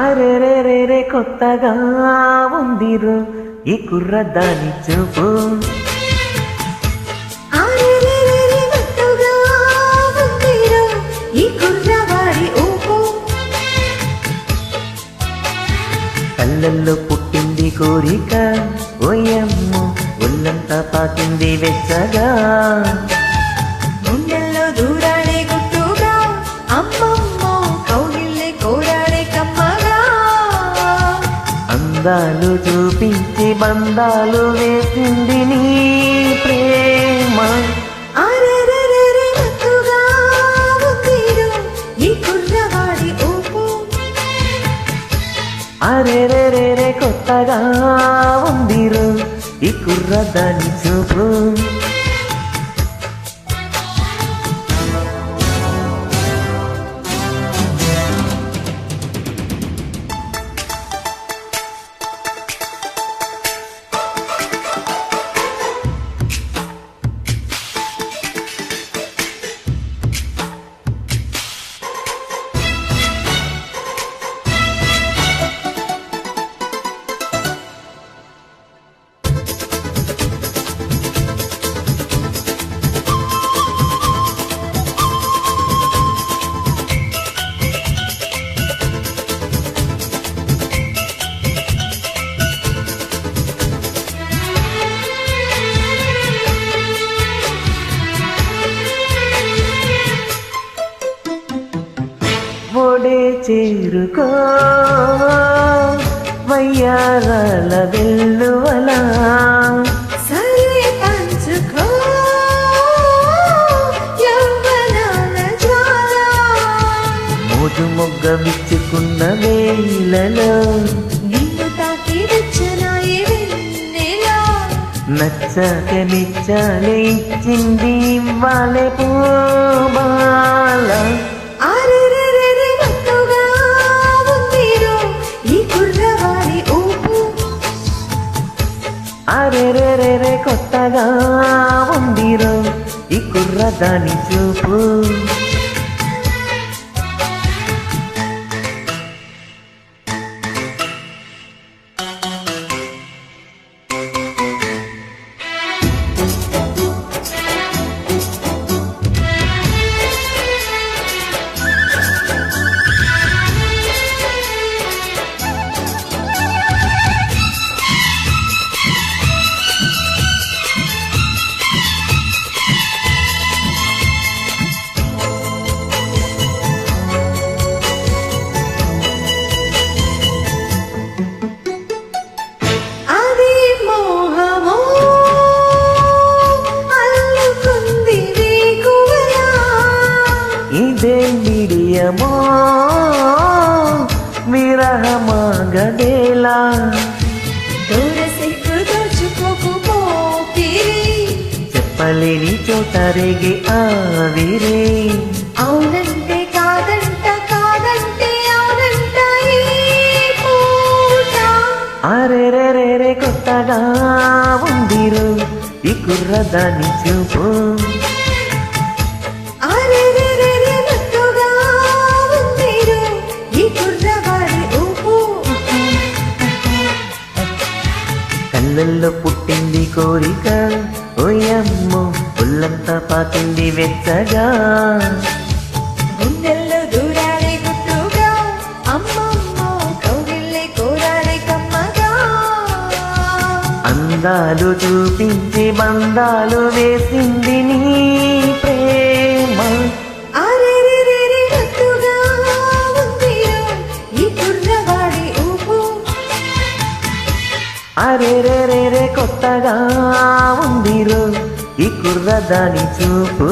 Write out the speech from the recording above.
అరెరెరెరె కొత్తగా ఉందిరు ఈ కుర్రదాని చూపు. అరెరెరెరె కొత్తగా ఉందిరు ఈ కుర్రవాడి ఊపు. కళ్ళల్లో పుట్టింది కోరిక ఓయమ్మో ఒళ్ళంతా పాకింది వెచ్చగా. గుండెల్లో దూరాడే గుట్టుగా అమ్మమ్మో కౌగిల్లే కోరాడే కమ్మగా. అందాలు చూపించి బంధాలు వేసింది నీ ప్రేమ. అరెరెరెరె కొత్తగా ఉందిరు ఈ కుర్రవాడి ఊపు. అరెరెరెరె కొత్తగా ఉందిరు ఈ కుర్రదాని చూపు. ఒడే చేరుకో వయ్యారాల వెల్లువలా. సరే పంచుకో యవ్వనాల జ్వాల. మోజు మొగ్గ విచ్చుకున్న వేళలో నిన్ను తాకి వెచ్చనాయే వెన్నెలా. నచ్చాక నిచ్చాలే ఇచ్చింది వాళ్ళే పూబాల. అరెరెరెరె కొత్తగా ఉందిరు ఈ కుర్రవాడి ఊపు. అరెరెరెరె కొత్తగా ఉందిరో ఈ కుర్రదాని చూపు. అది మోహమో అల్లుకుంది వేకువలా. ఇదే మిడియమో విరహమాగదేలా. దూర సిగ్గు దోచుకోకు పోకిరి. చెప్పలేని చోట రేగే ఆవిరే. అవునంటే కాదంట కాదంటే అవునంట ఈ పూట. అరెరెరెరె కొత్తగా ఉందిరు ఈ కుర్రదాని చూపు. అరెరెరెరె కొత్తగా ఉందిరు ఈ కుర్రవాడి ఊపు. కళ్ళల్లో పుట్టింది కోరిక ఓయమ్మో ఒళ్ళంతా పాకింది వెచ్చగా. గుండెల్లో దూరాడే గుట్టుగా అమ్మమ్మో కౌగిల్లే కోరాడే కమ్మగా. అందాలు చూపించి బంధాలు వేసింది నీ ప్రేమ. అరెరెరెరె కొత్తగా ఉందిరు ఈ కుర్రవాడి ఊపు. అరెరెరెరె కొత్తగా ఉందిరో ఈ కుర్రదాని చూపు.